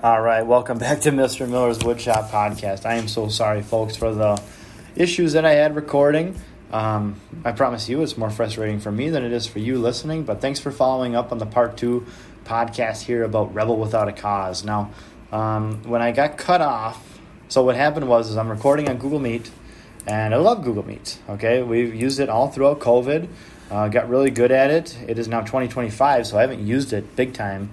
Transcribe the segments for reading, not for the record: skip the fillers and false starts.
All right, welcome back to Mr. Miller's Woodshop podcast. I am so sorry, folks, for the issues that I had recording. I promise you it's more frustrating for me than it is for you listening, but thanks for following up on the part 2 podcast here about Rebel Without a Cause. Now, when I got cut off, so what happened was I'm recording on Google Meet, and I love Google Meet, okay? We've used it all throughout COVID, got really good at it. It is now 2025, so I haven't used it big time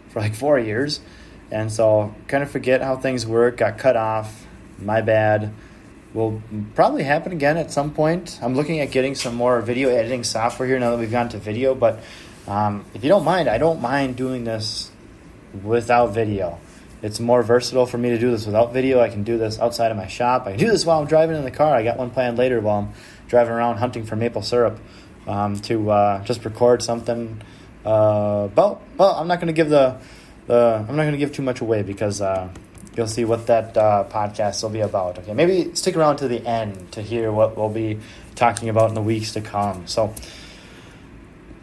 for like 4 years. And so kind of forget how things work, got cut off, my bad. Will probably happen again at some point. I'm looking at getting some more video editing software here now that we've gone to video. But if you don't mind, I don't mind doing this without video. It's more versatile for me to do this without video. I can do this outside of my shop. I can do this while I'm driving in the car. I got one planned later while I'm driving around hunting for maple syrup to just record something. I'm not going to give I'm not going to give too much away because you'll see what that podcast will be about. Okay, maybe stick around to the end to hear what we'll be talking about in the weeks to come. So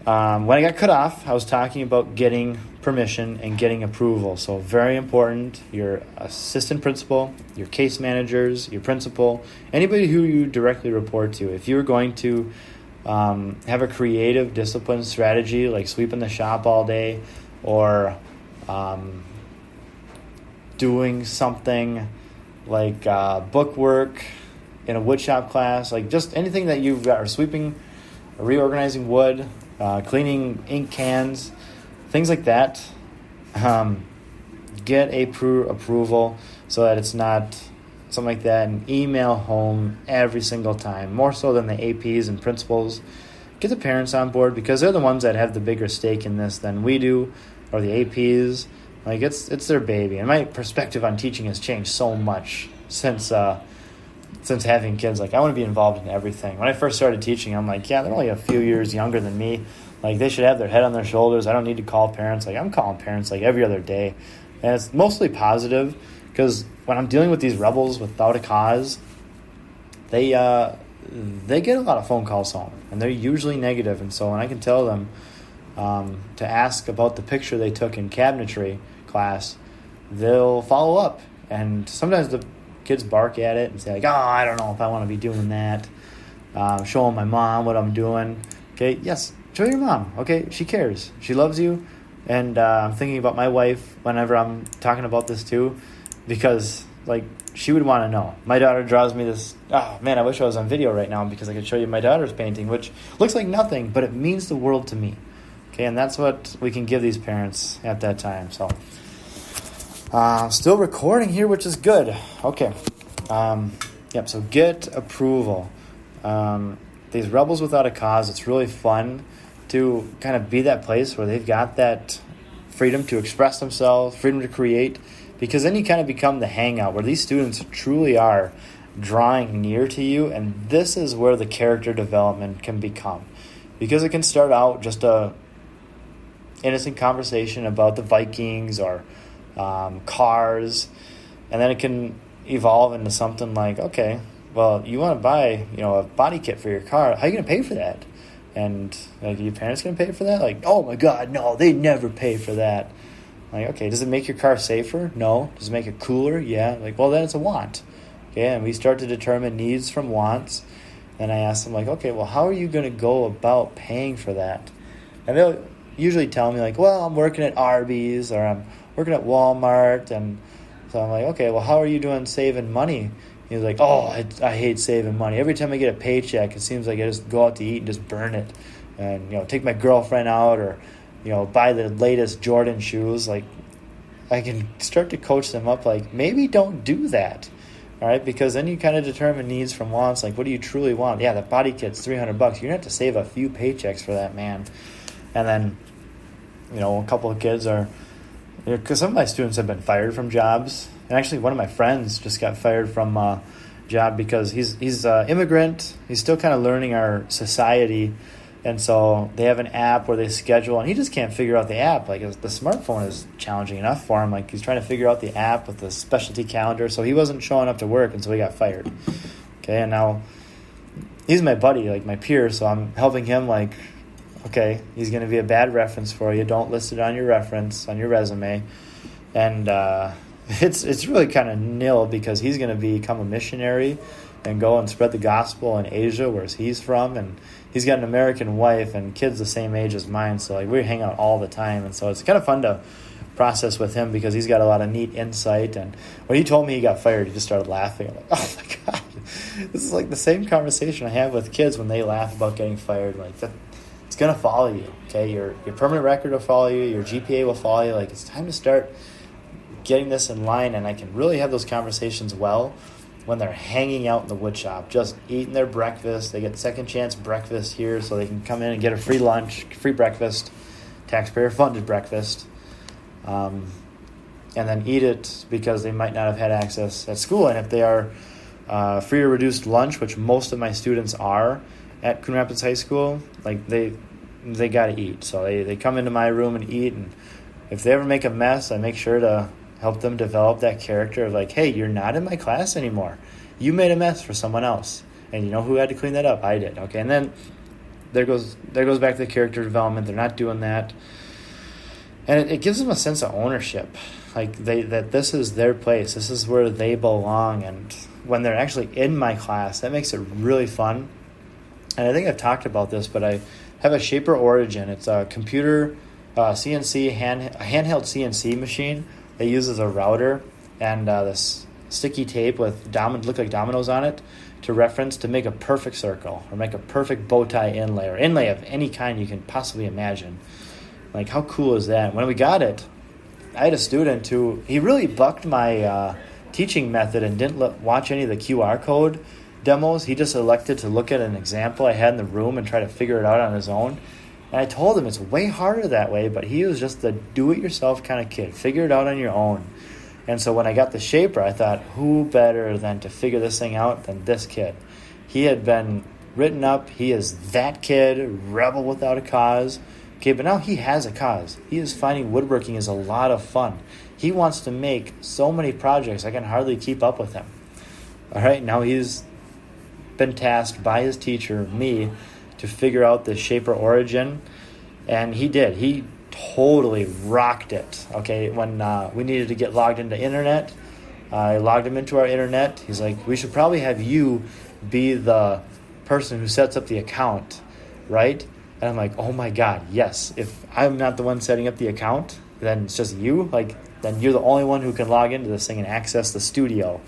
when I got cut off, I was talking about getting permission and getting approval. So very important, your assistant principal, your case managers, your principal, anybody who you directly report to. If you're going to have a creative discipline strategy like sweeping the shop all day or doing something like book work in a woodshop class, like just anything that you've got, or sweeping, or reorganizing wood, cleaning ink cans, things like that. Get approval so that it's not something like that, and email home every single time, more so than the APs and principals. Get the parents on board because they're the ones that have the bigger stake in this than we do, or the APs. Like it's their baby. And my perspective on teaching has changed so much since having kids. Like I want to be involved in everything. When I first started teaching, I'm like, yeah, they're only a few years younger than me. Like they should have their head on their shoulders. I don't need to call parents. Like I'm calling parents like every other day. And it's mostly positive because when I'm dealing with these rebels without a cause, they get a lot of phone calls home, and they're usually negative. And so when I can tell them to ask about the picture they took in cabinetry class, they'll follow up. And sometimes the kids bark at it and say like, I don't know if I want to be doing that. Showing my mom what I'm doing. Okay, yes, show your mom. Okay, she cares. She loves you. And I'm thinking about my wife whenever I'm talking about this too, because like she would want to know. My daughter draws me this, oh man, I wish I was on video right now because I could show you my daughter's painting, which looks like nothing, but it means the world to me. Okay, and that's what we can give these parents at that time. So, still recording here, which is good. Okay. So get approval. These rebels without a cause, it's really fun to kind of be that place where they've got that freedom to express themselves, freedom to create, because then you kind of become the hangout where these students truly are drawing near to you, and this is where the character development can become. Because it can start out just a innocent conversation about the Vikings or cars, and then it can evolve into something like, okay, well, you want to buy, a body kit for your car. How are you going to pay for that? And like, are your parents going to pay for that? Like, oh my God, no, they never pay for that. Like, okay, does it make your car safer? No. Does it make it cooler? Yeah. Like, well, then it's a want. Okay, and we start to determine needs from wants. And I ask them like, okay, well, how are you going to go about paying for that? And they'll usually tell me like, well, I'm working at Arby's or I'm working at Walmart. And so I'm like, okay, well, how are you doing saving money? He's like, oh, I hate saving money. Every time I get a paycheck, it seems like I just go out to eat and just burn it. And, take my girlfriend out or, buy the latest Jordan shoes. Like, I can start to coach them up like, maybe don't do that. All right, because then you kind of determine needs from wants. Like, what do you truly want? Yeah, the body kit's $300. You're going to have to save a few paychecks for that, man. And then, a couple of kids are, because some of my students have been fired from jobs. And actually, one of my friends just got fired from a job because he's an immigrant. He's still kind of learning our society. And so they have an app where they schedule, and he just can't figure out the app. Like, the smartphone is challenging enough for him. Like, he's trying to figure out the app with the specialty calendar. So he wasn't showing up to work, and so he got fired. Okay, and now he's my buddy, like my peer. So I'm helping him, like, okay, he's going to be a bad reference for you. Don't list it on your reference, on your resume. And it's really kind of nil because he's going to become a missionary and go and spread the gospel in Asia, where he's from. And he's got an American wife and kids the same age as mine. So like we hang out all the time. And so it's kind of fun to process with him because he's got a lot of neat insight. And when he told me he got fired, he just started laughing. I'm like, oh my God, this is like the same conversation I have with kids when they laugh about getting fired. Like that, it's going to follow you. Okay. Your permanent record will follow you. Your GPA will follow you. Like it's time to start getting this in line. And I can really have those conversations well when they're hanging out in the wood shop, just eating their breakfast. They get second chance breakfast here, so they can come in and get a free lunch, free breakfast, taxpayer-funded breakfast, and then eat it because they might not have had access at school. And if they are free or reduced lunch, which most of my students are at Coon Rapids High School, like they got to eat. So they come into my room and eat, and if they ever make a mess, I make sure to help them develop that character of like, hey, you're not in my class anymore. You made a mess for someone else. And you know who had to clean that up? I did. Okay, and then there goes back to the character development. They're not doing that. And it gives them a sense of ownership. Like that this is their place. This is where they belong. And when they're actually in my class, that makes it really fun. And I think I've talked about this, but I have a Shaper Origin. It's a computer CNC, a handheld CNC machine that uses a router and this sticky tape with look like dominoes on it to reference to make a perfect circle or make a perfect bow tie inlay or inlay of any kind you can possibly imagine. Like, how cool is that? When we got it, I had a student who, he really bucked my teaching method and didn't watch any of the QR code demos. He just elected to look at an example I had in the room and try to figure it out on his own. And I told him it's way harder that way, but he was just the do-it-yourself kind of kid. Figure it out on your own. And so when I got the Shaper, I thought, who better than to figure this thing out than this kid? He had been written up. He is that kid, rebel without a cause. Okay, but now he has a cause. He is finding woodworking is a lot of fun. He wants to make so many projects, I can hardly keep up with him. All right, now he's been tasked by his teacher, me, to figure out the Shaper Origin, and he did. He totally rocked it. Okay, when we needed to get logged into internet, I logged him into our internet. He's like, we should probably have you be the person who sets up the account, right? And I'm like, oh my God, yes. If I'm not the one setting up the account, then it's just you. Like, then you're the only one who can log into this thing and access the studio.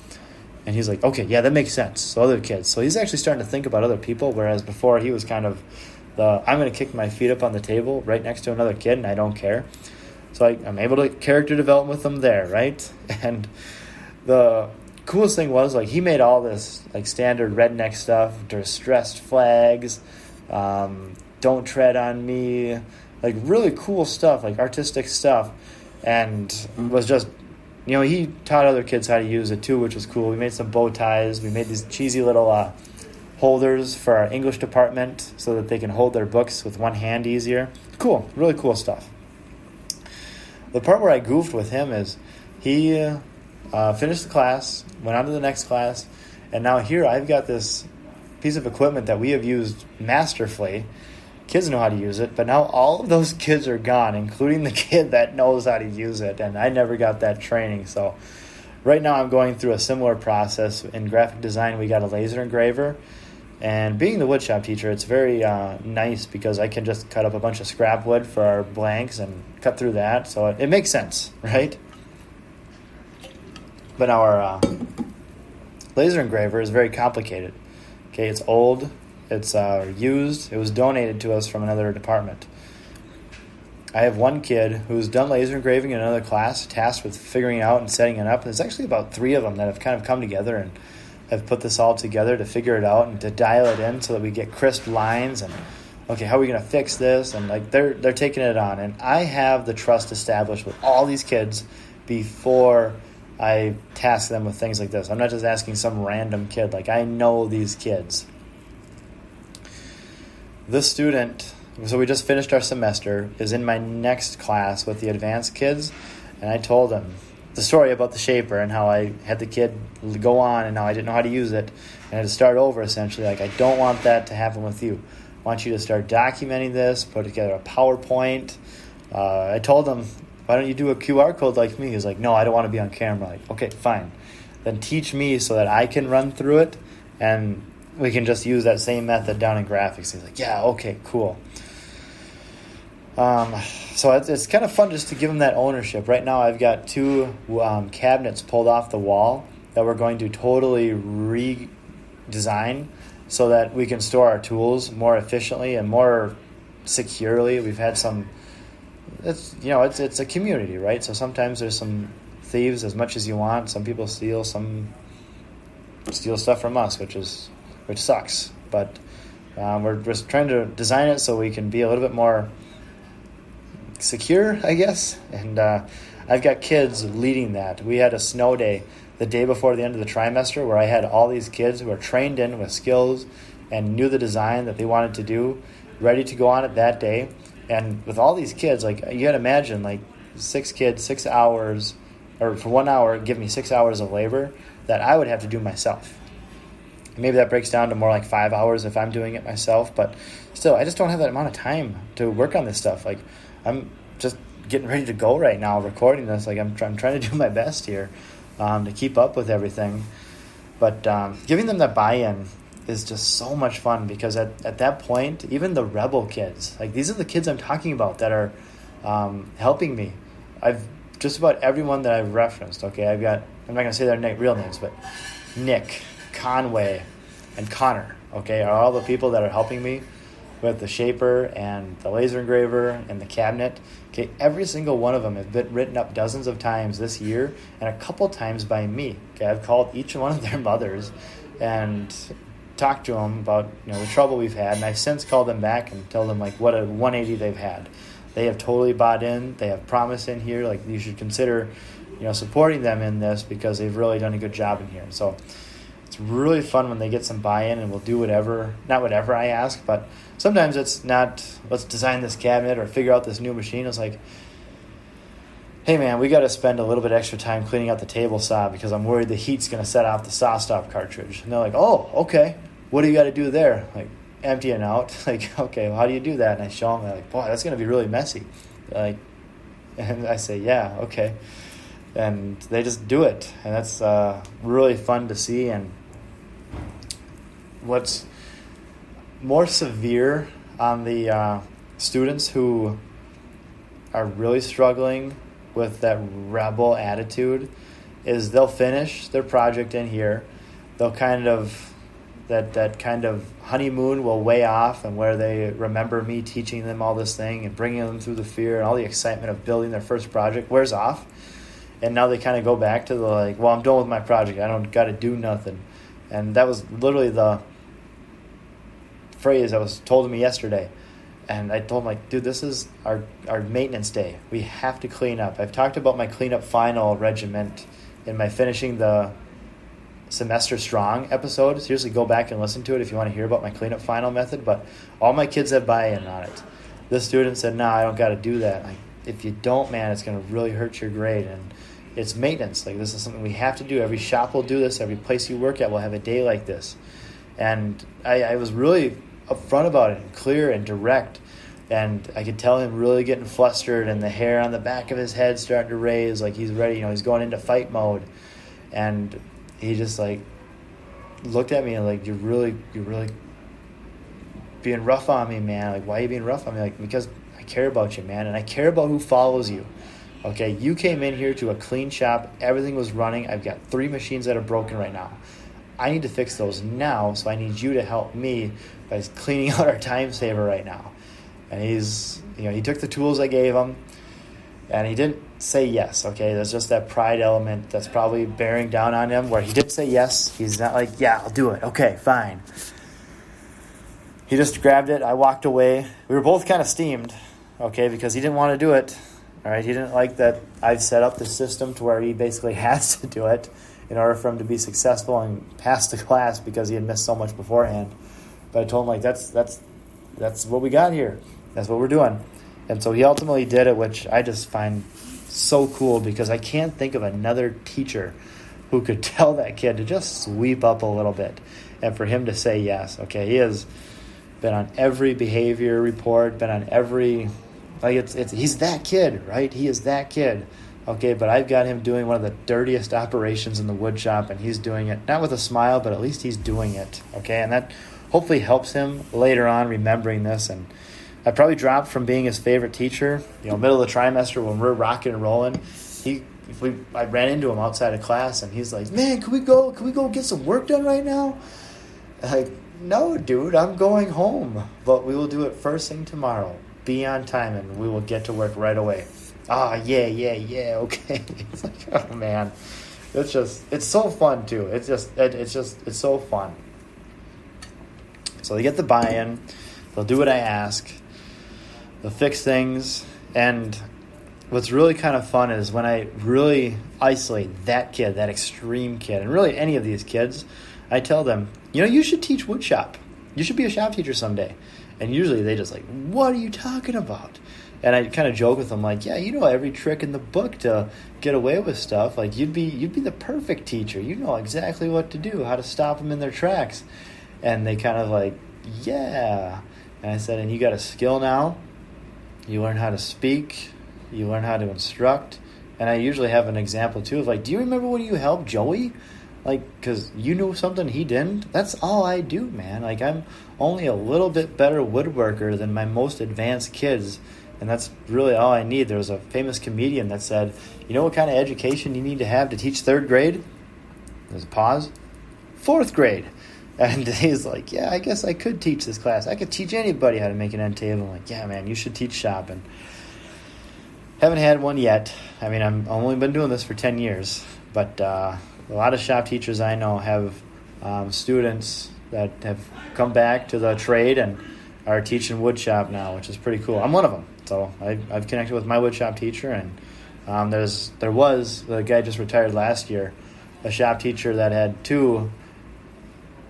And he's like, okay, yeah, that makes sense. So other kids. So he's actually starting to think about other people, whereas before he was kind of I'm going to kick my feet up on the table right next to another kid, and I don't care. So I'm able to character develop with him there, right? And the coolest thing was, like, he made all this, like, standard redneck stuff, distressed flags, don't tread on me, like, really cool stuff, like, artistic stuff, and was just... You know, he taught other kids how to use it too, which was cool. We made some bow ties. We made these cheesy little holders for our English department so that they can hold their books with one hand easier. Cool, really cool stuff. The part where I goofed with him is he finished the class, went on to the next class, and now here I've got this piece of equipment that we have used masterfully. Kids know how to use it, but now all of those kids are gone, including the kid that knows how to use it, and I never got that training. So right now I'm going through a similar process. In graphic design, we got a laser engraver, and being the woodshop teacher, it's very nice because I can just cut up a bunch of scrap wood for our blanks and cut through that, so it makes sense, right? But our laser engraver is very complicated. Okay, it's old. It's used. It was donated to us from another department. I have one kid who's done laser engraving in another class, tasked with figuring it out and setting it up. There's actually about 3 of them that have kind of come together and have put this all together to figure it out and to dial it in so that we get crisp lines and, okay, how are we going to fix this? And like they're taking it on. And I have the trust established with all these kids before I task them with things like this. I'm not just asking some random kid. Like, I know these kids. This student, so we just finished our semester, is in my next class with the advanced kids, and I told him the story about the Shaper and how I had the kid go on and how I didn't know how to use it and I had to start over essentially. Like, I don't want that to happen with you. I want you to start documenting this, put together a PowerPoint. I told him why don't you do a QR code like me? He's like, no, I don't want to be on camera. Like, okay, fine. Then teach me so that I can run through it, and we can just use that same method down in graphics. He's like, yeah, okay, cool. So it's kind of fun just to give them that ownership. Right now I've got 2 cabinets pulled off the wall that we're going to totally redesign so that we can store our tools more efficiently and more securely. We've had some, it's a community, right? So sometimes there's some thieves as much as you want. Some people steal stuff from us, which sucks. But we're just trying to design it so we can be a little bit more secure, I guess. And I've got kids leading that. We had a snow day the day before the end of the trimester where I had all these kids who were trained in with skills and knew the design that they wanted to do, ready to go on it that day. And with all these kids, like, you gotta imagine, like, 6 kids, 6 hours, or for 1 hour, give me 6 hours of labor that I would have to do myself. Maybe that breaks down to more like 5 hours if I'm doing it myself, but still, I just don't have that amount of time to work on this stuff. Like, I'm just getting ready to go right now, recording this. Like, I'm trying to do my best here to keep up with everything. But giving them that buy-in is just so much fun, because at that point, even the rebel kids, like, these are the kids I'm talking about that are helping me. I've just about everyone that I've referenced, okay, I'm not going to say their real names, but Nick, Conway, and Connor, okay, are all the people that are helping me with the shaper and the laser engraver and the cabinet. Okay, every single one of them have been written up dozens of times this year, and a couple times by me. Okay, I've called each one of their mothers and talked to them about the trouble we've had, and I've since called them back and told them, like, what a 180 they've had. They have totally bought in. They have promise in here. Like, you should consider supporting them in this, because they've really done a good job in here. So it's really fun when they get some buy-in, and we'll do not whatever I ask, but sometimes it's not, let's design this cabinet or figure out this new machine. It's like, hey man, we got to spend a little bit extra time cleaning out the table saw because I'm worried the heat's going to set off the saw stop cartridge. And they're like, oh, okay. What do you got to do there? Like, empty it out. Like, okay, well, how do you do that? And I show them, they're like, boy, that's going to be really messy. Like, and I say, yeah, okay. And they just do it. And that's really fun to see. And what's more severe on the students who are really struggling with that rebel attitude is they'll finish their project in here. They'll kind of, that kind of honeymoon will weigh off, and where they remember me teaching them all this thing and bringing them through the fear and all the excitement of building their first project wears off. And now they kind of go back to the, like, well, I'm done with my project. I don't got to do nothing. And that was literally the phrase that was told to me yesterday. And I told him, like, dude, this is our maintenance day. We have to clean up. I've talked about my cleanup final regiment in my finishing the semester strong episode. Seriously, go back and listen to it if you want to hear about my cleanup final method. But all my kids have buy-in on it. This student said, nah, I don't got to do that. Like, if you don't, man, it's going to really hurt your grade. And it's maintenance. Like, this is something we have to do. Every shop will do this. Every place you work at will have a day like this. And I was really upfront about it and clear and direct. And I could tell him really getting flustered, and the hair on the back of his head starting to raise, like he's ready, he's going into fight mode. And he just, like, looked at me and, like, you're really being rough on me, man. Like, why are you being rough on me? Like, because I care about you, man, and I care about who follows you. Okay, you came in here to a clean shop. Everything was running. I've got 3 machines that are broken right now. I need to fix those now, so I need you to help me by cleaning out our time saver right now. And he's, he took the tools I gave him, and he didn't say yes, okay? There's just that pride element that's probably bearing down on him, where he didn't say yes. He's not like, yeah, I'll do it. Okay, fine. He just grabbed it. I walked away. We were both kind of steamed, okay, because he didn't want to do it. All right, he didn't like that I've set up the system to where he basically has to do it in order for him to be successful and pass the class, because he had missed so much beforehand. But I told him, like, that's what we got here. That's what we're doing. And so he ultimately did it, which I just find so cool, because I can't think of another teacher who could tell that kid to just sweep up a little bit, and for him to say yes. Okay, he has been on every behavior report, been on every Like it's he's that kid, right? He is that kid. Okay, but I've got him doing one of the dirtiest operations in the wood shop, and he's doing it not with a smile, but at least he's doing it. Okay, and that hopefully helps him later on remembering this. And I probably dropped from being his favorite teacher. Middle of the trimester when we're rocking and rolling, I ran into him outside of class, and he's like, "Man, can we go get some work done right now?" Like, no, dude, I'm going home, but we will do it first thing tomorrow. Be on time, and we will get to work right away. Yeah, okay. It's like, oh man, it's so fun too. It's so fun. So they get the buy-in, they'll do what I ask, they'll fix things, and what's really kind of fun is when I really isolate that kid, that extreme kid, and really any of these kids, I tell them, you should teach woodshop. You should be a shop teacher someday. And usually they just like, what are you talking about? And I kind of joke with them like, yeah, every trick in the book to get away with stuff. Like you'd be the perfect teacher. You know exactly what to do, how to stop them in their tracks. And they kind of like, yeah. And I said, and you got a skill now. You learn how to speak. You learn how to instruct. And I usually have an example too of like, do you remember when you helped Joey? Like, because you knew something he didn't. That's all I do, man. Like, I'm only a little bit better woodworker than my most advanced kids. And that's really all I need. There was a famous comedian that said, you know what kind of education you need to have to teach third grade? There's a pause. Fourth grade. And he's like, yeah, I guess I could teach this class. I could teach anybody how to make an end table. I'm like, yeah, man, you should teach shop. And haven't had one yet. I mean, I've only been doing this for 10 years. But a lot of shop teachers I know have students that have come back to the trade and are teaching woodshop now, which is pretty cool. I'm one of them. So I've connected with my woodshop teacher, and there was the guy just retired last year, a shop teacher that had two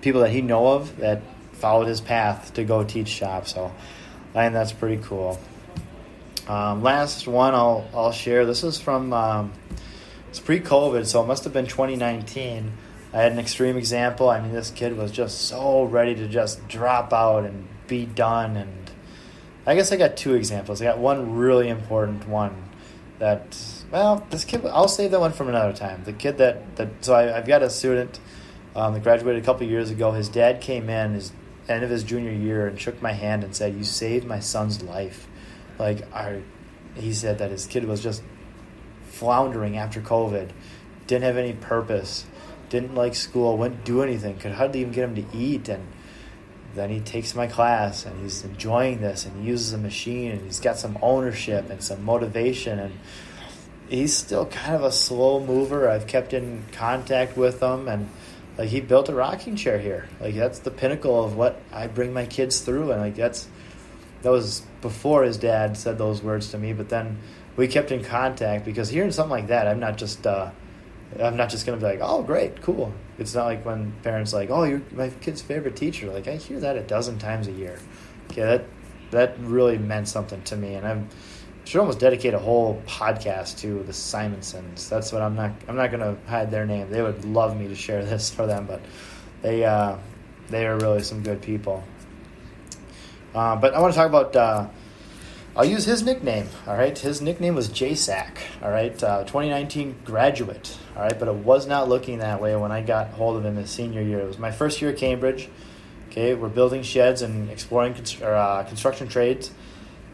people that he know of that followed his path to go teach shop. So I think that's pretty cool. Last one I'll share. This is from it's pre-COVID, so it must have been 2019. I had an extreme example. I mean, this kid was just so ready to just drop out and be done. And I guess I got two examples. I got one really important one that, well, this kid, I'll save that one from another time. The kid so I've got a student that graduated a couple of years ago. His dad came in his end of his junior year and shook my hand and said, "You saved my son's life." He said that his kid was just floundering after COVID, didn't have any purpose, didn't like school, wouldn't do anything, could hardly even get him to eat. And then he takes my class and he's enjoying this and he uses a machine and he's got some ownership and some motivation, and he's still kind of a slow mover. I've kept in contact with him, and like he built a rocking chair here. Like that's the pinnacle of what I bring my kids through, and like that was before his dad said those words to me. But then we kept in contact, because hearing something like that, I'm not just going to be like, oh, great, cool. It's not like when parents like, oh, you're my kid's favorite teacher. Like, I hear that a dozen times a year. Okay, that really meant something to me, and I should almost dedicate a whole podcast to the Simonsons. That's what I'm not going to hide their name. They would love me to share this for them, but they are really some good people. But I want to talk about. I'll use his nickname, all right? His nickname was JSAC, all right? 2019 graduate, all right? But it was not looking that way when I got hold of him his senior year. It was my first year at Cambridge, okay? We're building sheds and exploring construction trades,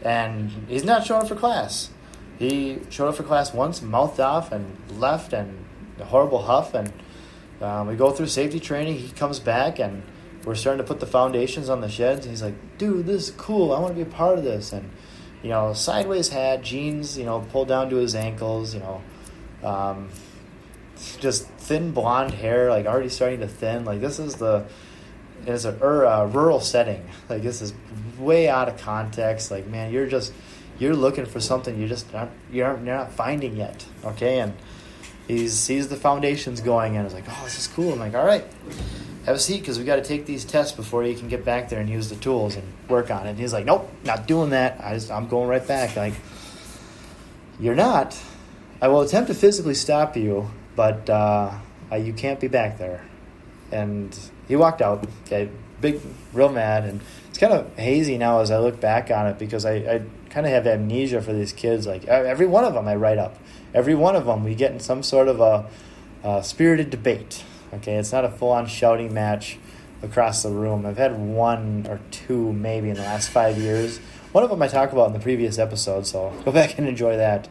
and he's not showing up for class. He showed up for class once, mouthed off, and left, and a horrible huff, and we go through safety training. He comes back, and we're starting to put the foundations on the sheds, and he's like, dude, this is cool. I want to be a part of this. And sideways hat, jeans, pulled down to his ankles, just thin blonde hair, like already starting to thin. Like this is it's a rural setting. Like this is way out of context. Like, man, you're looking for something you're not finding yet. Okay. And he sees the foundations going and is like, oh, this is cool. I'm like, all right, have a seat, because we got to take these tests before you can get back there and use the tools and work on it. And he's like, nope, not doing that. I'm going right back. Like, you're not. I will attempt to physically stop you, but you can't be back there. And he walked out, okay, real mad. And it's kind of hazy now as I look back on it, because I kind of have amnesia for these kids. Like every one of them I write up. Every one of them we get in some sort of a spirited debate. Okay, it's not a full-on shouting match across the room. I've had one or two maybe in the last 5 years. One of them I talked about in the previous episode, so go back and enjoy that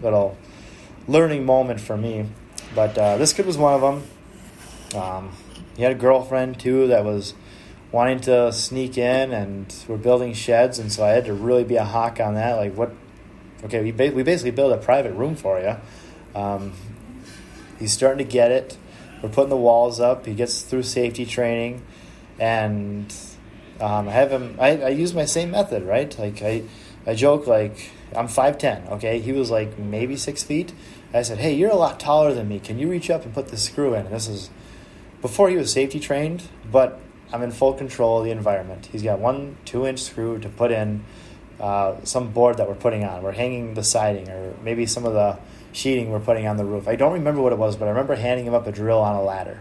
little learning moment for me. But this kid was one of them. He had a girlfriend, too, that was wanting to sneak in, and we're building sheds, and so I had to really be a hawk on that. Like, what? Okay, we basically built a private room for you. He's starting to get it. We're putting the walls up. He gets through safety training, and I have him. I use my same method, right? Like I joke like I'm 5'10". Okay, he was like maybe 6 feet. I said, "Hey, you're a lot taller than me. Can you reach up and put the screw in?" And this is before he was safety trained, but I'm in full control of the environment. He's got 1 2-inch screw to put in some board that we're putting on. We're hanging the siding, or maybe some of the sheeting we're putting on the roof. I don't remember what it was, but I remember handing him up a drill on a ladder,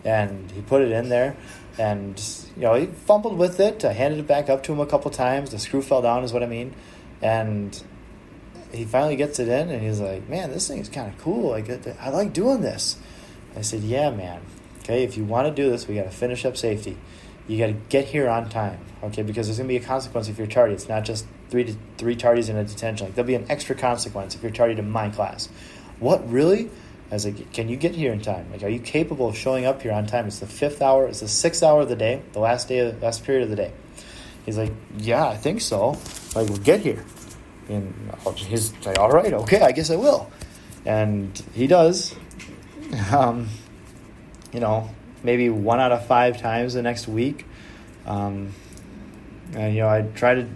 and he put it in there, and he fumbled with it. I handed it back up to him a couple times. The screw fell down is what I mean, and he finally gets it in, and he's like, "Man, this thing's kind of cool. I like doing this." I said, "Yeah, man. Okay, if you want to do this, we got to finish up safety. You got to get here on time, okay? Because there's gonna be a consequence if you're tardy. It's not just three tardies in a detention. Like, there'll be an extra consequence if you're tardy to my class." "What, really?" I was like, "Can you get here in time? Like, are you capable of showing up here on time? It's the 5th hour. It's the 6th hour of the day, the last period of the day." He's like, "Yeah, I think so. Like, we'll get here." And he's like, "All right, okay, I guess I will." And he does. Maybe 1 out of 5 times the next week. And I try to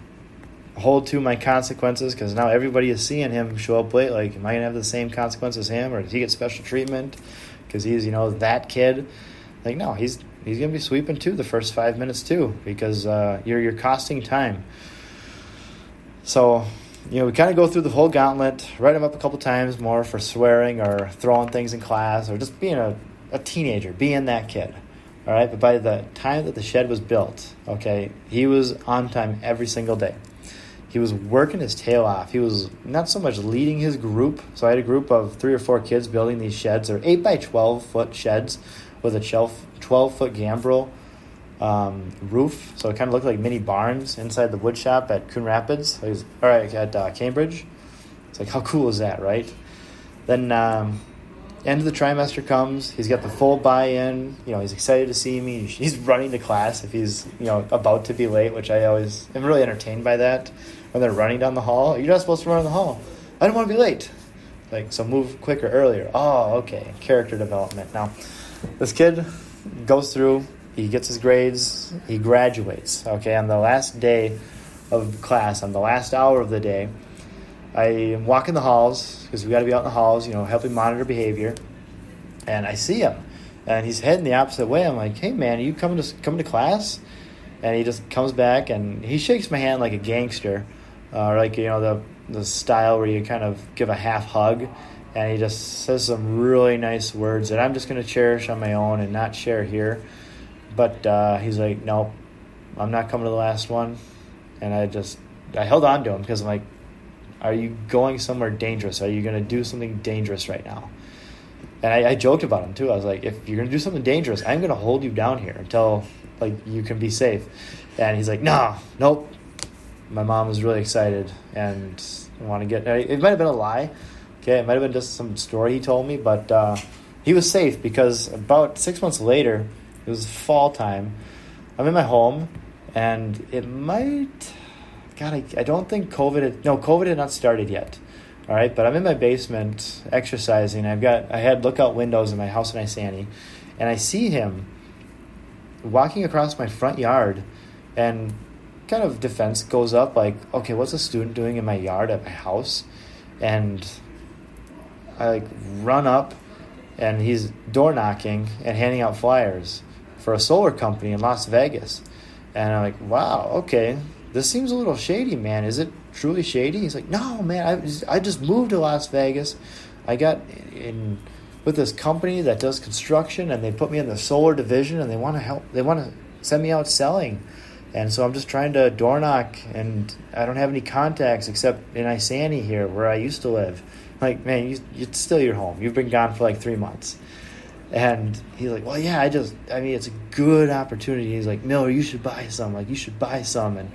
hold to my consequences, because now everybody is seeing him show up late. Like, am I going to have the same consequence as him, or does he get special treatment because he's, that kid? Like, no, he's going to be sweeping too the first 5 minutes too, because you're costing time. So, we kind of go through the whole gauntlet, write him up a couple times more for swearing or throwing things in class, or just being a teenager, being that kid. All right, but by the time that the shed was built, okay, he was on time every single day. He was working his tail off. He was not so much leading his group. So I had a group of 3 or 4 kids building these sheds. They're 8 by 12 foot sheds with a 12-foot gambrel roof. So it kind of looked like mini barns inside the woodshop at Coon Rapids, at Cambridge. It's like, how cool is that, right? Then end of the trimester comes. He's got the full buy-in. He's excited to see me. He's running to class if he's, about to be late, which I always am really entertained by that. When they're running down the hall, you're not supposed to run in the hall. I don't want to be late. Like, so move quicker, earlier. Oh, okay. Character development. Now, this kid goes through. He gets his grades. He graduates. Okay, on the last day of class, on the last hour of the day, I walk in the halls, because we got to be out in the halls, helping monitor behavior. And I see him, and he's heading the opposite way. I'm like, "Hey, man, are you coming to class?" And he just comes back, and he shakes my hand like a gangster, the style where you kind of give a half hug, and he just says some really nice words that I'm just going to cherish on my own and not share here. But he's like, "Nope, I'm not coming to the last one." And I held on to him, because I'm like, "Are you going somewhere dangerous? Are you going to do something dangerous right now?" And I joked about him too. I was like, "If you're going to do something dangerous, I'm going to hold you down here until you can be safe." And he's like, "Nope." My mom was really excited and want to get. It might have been a lie. Okay, it might have been just some story he told me, but he was safe, because about 6 months later, it was fall time. I'm in my home, and it might. God, I don't think COVID had not started yet. All right, but I'm in my basement exercising. I had lookout windows in my house in Isani, and I see him walking across my front yard, and kind of defense goes up, like, okay, what's a student doing in my yard at my house? And I run up, and he's door knocking and handing out flyers for a solar company in Las Vegas. And I'm like, wow, okay, this seems a little shady, man. Is it truly shady? He's like, "No, man, I just moved to Las Vegas. I got in with this company that does construction, and they put me in the solar division, and they want to send me out selling." And so I'm just trying to door knock, and I don't have any contacts except in Isani here, where I used to live. Like, man, it's still your home. You've been gone for like 3 months. And he's like, well, yeah, it's a good opportunity. He's like, Miller, you should buy some. Like, you should buy some. And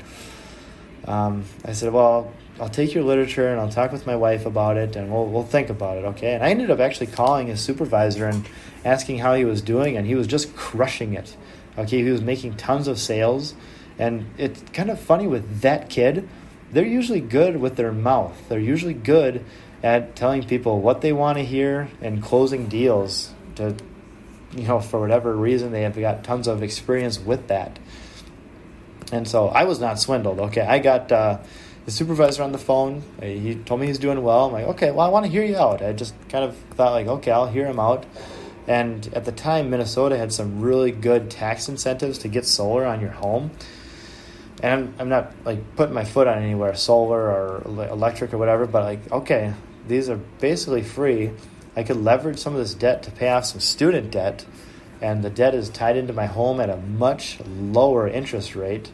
I said, well, I'll take your literature and I'll talk with my wife about it, and we'll think about it, okay? And I ended up actually calling his supervisor and asking how he was doing, and he was just crushing it. Okay, he was making tons of sales. And it's kind of funny with that kid, they're usually good with their mouth. They're usually good at telling people what they want to hear and closing deals to, for whatever reason, they have got tons of experience with that. And so I was not swindled. Okay, I got the supervisor on the phone. He told me he's doing well. I'm like, okay, well, I want to hear you out. I just kind of thought like, okay, I'll hear him out. And at the time, Minnesota had some really good tax incentives to get solar on your home. And I'm not like putting my foot on anywhere, solar or electric or whatever, but like, okay, these are basically free. I could leverage some of this debt to pay off some student debt, and the debt is tied into my home at a much lower interest rate.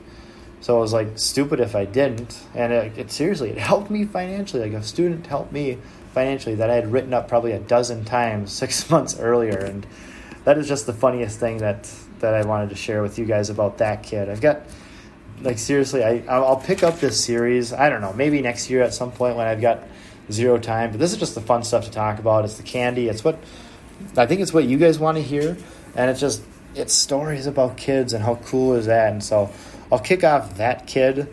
So it was like stupid if I didn't. And it seriously, it helped me financially. Like, a student helped me financially that I had written up probably a dozen times 6 months earlier. And that is just the funniest thing that I wanted to share with you guys about that kid. I've got, like, seriously, I'll pick up this series, I don't know, maybe next year at some point when I've got zero time. But this is just the fun stuff to talk about. It's the candy. I think it's what you guys want to hear. And it's stories about kids and how cool is that. And so I'll kick off that kid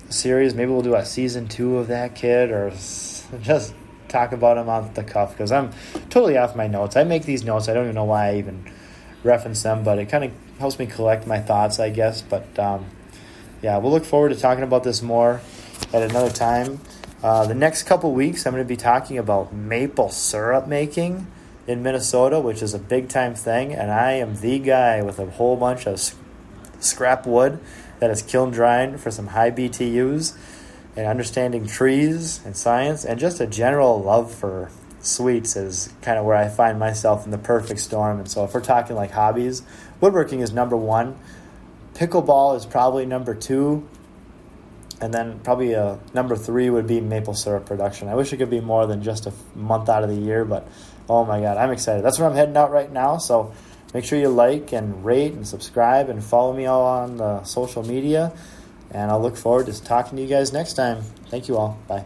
series. Maybe we'll do a season 2 of that kid, or just talk about him off the cuff, because I'm totally off my notes. I make these notes. I don't even know why I even reference them, but it kind of helps me collect my thoughts, I guess. But yeah, we'll look forward to talking about this more at another time. The next couple weeks, I'm going to be talking about maple syrup making in Minnesota, which is a big-time thing, and I am the guy with a whole bunch of scrap wood that is kiln drying for some high BTUs, and understanding trees and science, and just a general love for sweets is kind of where I find myself in the perfect storm. And so if we're talking like hobbies, woodworking is number 1. Pickleball is probably number 2. And then probably number 3 would be maple syrup production. I wish it could be more than just a month out of the year, but oh my God, I'm excited. That's where I'm heading out right now. So make sure you like and rate and subscribe and follow me all on the social media. And I'll look forward to talking to you guys next time. Thank you all. Bye.